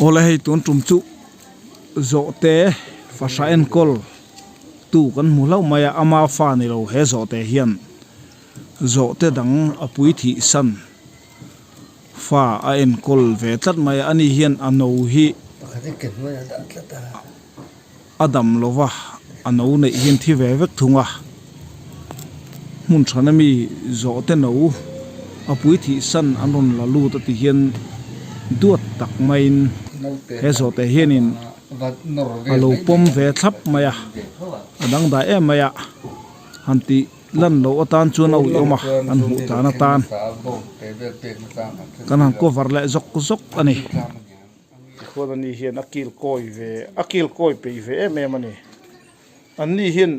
Ola hei tuan trum chu Zawhte fasha en kol tu kan mulau maya ama fa ni lo he Zawhte hian Zawhte dang apui thi san fa a en kol ve tlat maya ani hian ano hi adam lova ano nei hian thi ve vek thunga mun thanami Zawhte no apui thi san anon la lu ta ti hian duat tak main he Zawhte hianin alo pom ve thlap maya adang da em maya hanti lan lo atan chuan au yoma an hu ta na tan kan han ko var le zok ani khon ani hian akil koi pe ve em ani ani hian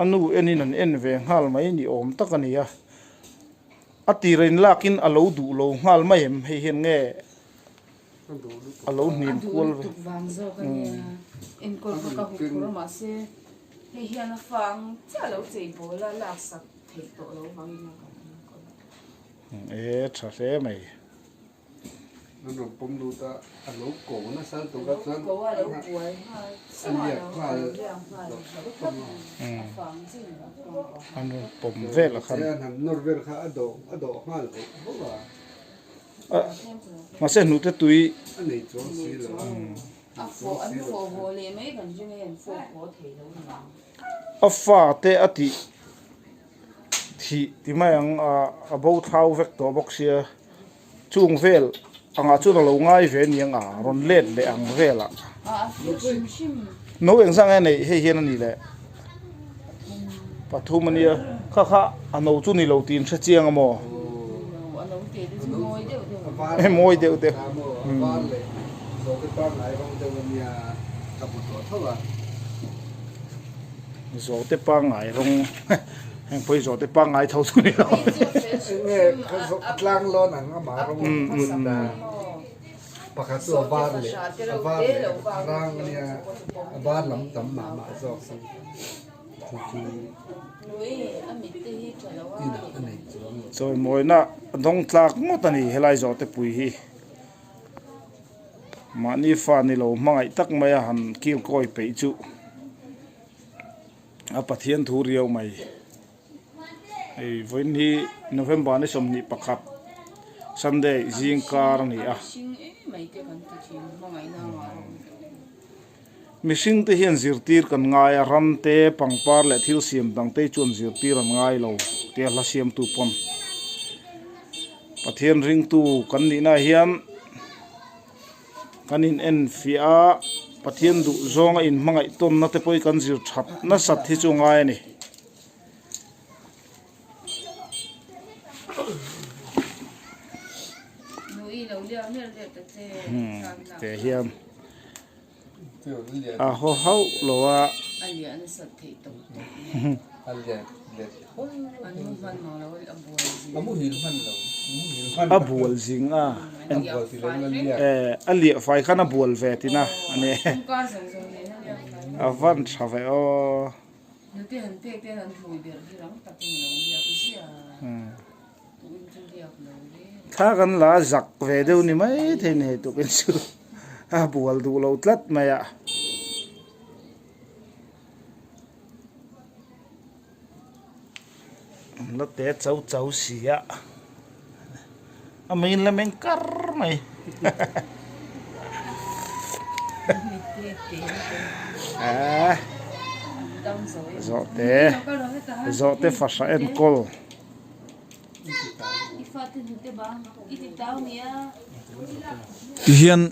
anu enin an en ve ngal mai ni om takania ati rein lakin alo du lo ngal mai hem he hian nge alo nim kol in kol ka hu ma se he hian fang cha lo chei bola la sak thei to lo bangin tha se mai nó bông đu ta alo cổ nó sang tụ các sang ko alo buai ha anu pom ve la khan ham norvel kha ado hal ho ba ma se nu te tui anh cho xí lo anh fo le mấy gần như này fo thei lo afa te ati ti mai ang about how vector boxia chung vel anga chu lo ngai ve ni anga ron let le ang vela no eng sang nei he hian ani le pathumania kha ano chu ni lo tin tha chiang amo moi deu ba le so cái ba lại bông deu nia tập tổ thôi à Zawhte pa ngai rong heng poi Zawhte pa ngai thau chu ni lo nghe tlang lo nang ma rong da pakhat tu ba le rang nia ba lam tam ma zo sang rồi mỗi na dong tlak mo tani helai Zawhte pui hi mani fa ni lo mangai tak maya han kil koi pe chu a pathian thu riau mai ei voin hi November ni som ni pakhat Sunday jingkar ni a Mihring te hian zirtir kan ngai a ram te pangpar le thil siam dang te chuan zirtir an ngai lo te la siam tu pon pathian ring tu kan ni na hian kanin en fia pathian du zonga in mangai ton na te poi kan zir that na sat hi chu ngai ni te hian ho hau lo a alia an sat thei to alia le anu man ma lo amu hil man lo a bual zing a en ko ti le lia ali fai khana bual ve tina ane ka sang ne avan thave o nu te han te han hlui ber hi ram takin lo lia ku sia tuin chu lia lo le tha kan la zak ve deu ni mai the ne tu ken chu a bual du lo tlat maya la te chau sia amin la men kar mai Zawhte fasha en kol hian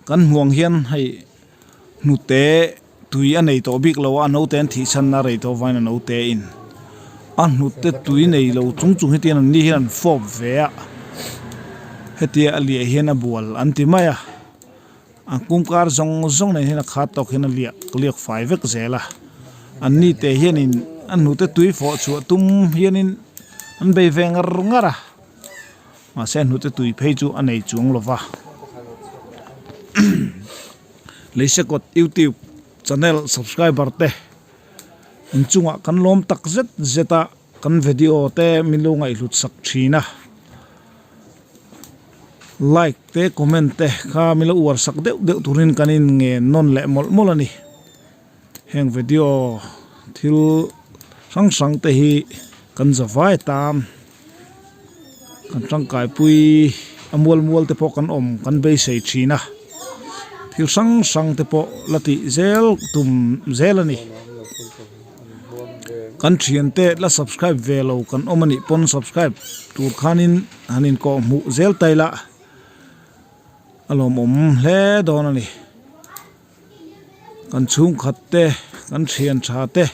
kan huang hian hei nute tui anei to bik lo ano ten thi san na rei to vaina no te in an nute tui nei lo chung hetian an ni hian fop ve a hetia ali hian a bual anti maya an kumkar zong nei hian kha tok hian liak fai vek zela an ni te hian in an nute tui fo chu tum hian in an bei vengar ngara ma se nute tui phei chu anei chung lova leise kot YouTube channel subscriber te in chunga kan lom tak zeta kan video te milungai lut sak thina like te comment te kha milo war sak deuh turin kanin nge non le mol ani heng video thil sang te hi kan Zawhte tam kan tangkai pui amol te pok kan om kan be sei thina thil sang te po lati zel tum zel ani kan thian te la subscribe velo kan omani pon subscribe tur khanin hanin ko mu zel taila alom hle don ani kan chung khat te kan thian tha te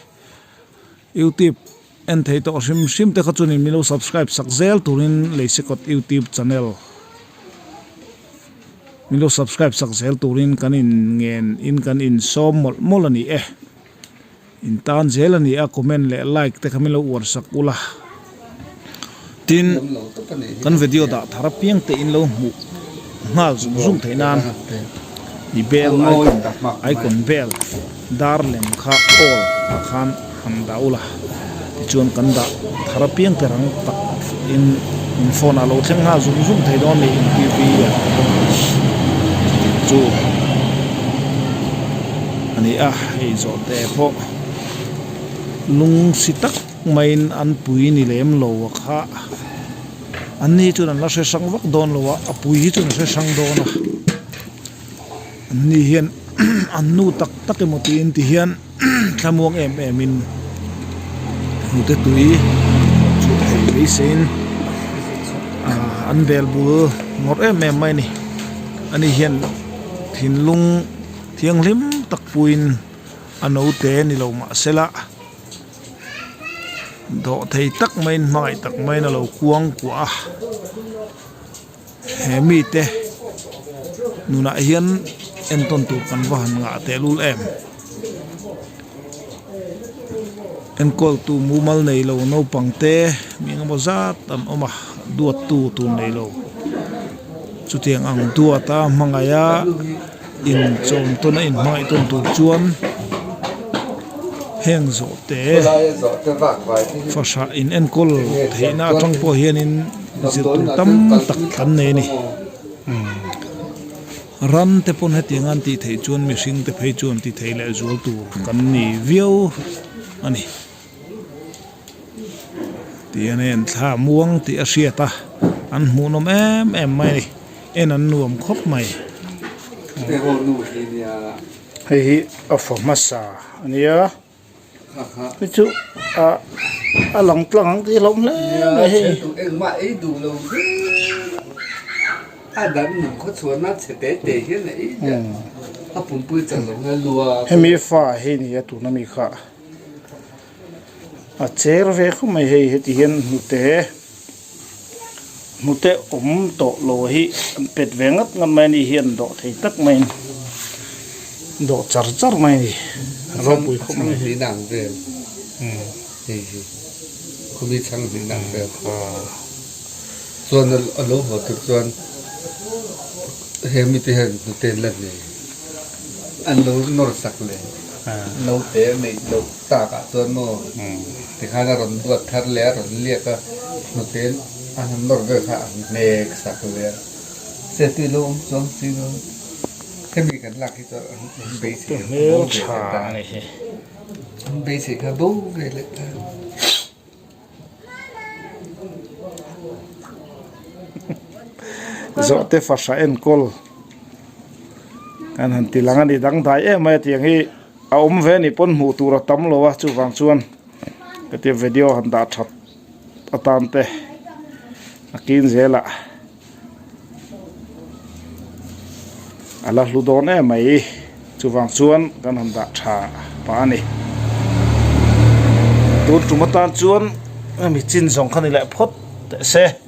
YouTube en thei to sim te khachunin milo subscribe sak zel turin leisekot YouTube channel milo subscribe sak zel turin kanin ngen in kan in som mol ani entawn zel ani a comment le like te khamilo war sak ula tin kan video da thara piang te in lo mu ngal zum theinan i bel icon bel darlem kha all khan han daula chuan kan da thara piang te rang tak in phone alo thleng ha zum thei don ni in tv chu ani hei zo te po lung sitak main an pui ni lem lo kha ani chu an la se sang wak don lo a pui chu se sang don ani hian anu tak emoti in ti hian thamuang em in mute tui chu thei be sen an bel bu ngor em mai ni ani hian thinlung thianglim tak puin ano te ni lo ma sela do thei tak main mai tak mai na lo kuang kwa hemi te nuna hian enton tu kan van nga te lul em en kol tu mumal nei lo no pangte minga bozat an oma duat tu nei lo chutiang ang duata mangaya in chom to na in mai ton tu chuan heng zo te fasha in en kol theina tang po hian in zil tu tam tak than nei ni ran te pon hetiang an ti thei chuan Mihring te phei chuan ti thei le zual tu kan ni view ani ti anen thla muang ti a hriata an hmunom em mai ni en an nuam khop mai hei a formasa ania chu a lang tlang ti lom le hei dan ko chuan che te hian nei a pum pui chang lo na lua hemi fa hei ni tu na mi kha a cher ve khu mai hei heti hian mute to lo hi pet vengat ngamai ni hian do thei tak mai do char mai ni ro pui khu mai ni nang ve khu mi chang ni nang ve chuan a lo ho tu chuan hemi te hen te la ni an lo nor sak le lo te nei lo ta ka chuan mo ti khana ron duat thar le ron le ka no te an nor ve kha nek sak le se ti lo chong si lo hemi kan lak hi to be si mel cha ni he be si ka bo ve le ta Zawhte fasha en kol kan han tilang ani dang dai mai tiang hi a om ve ni pon mu tur tam lo wa chu wang chuan ka ti video han da that atan te akin zela ala ludon mai chu wang chuan kan han da tha pa ni tur tumatan chuan mi chin zong khani la phot se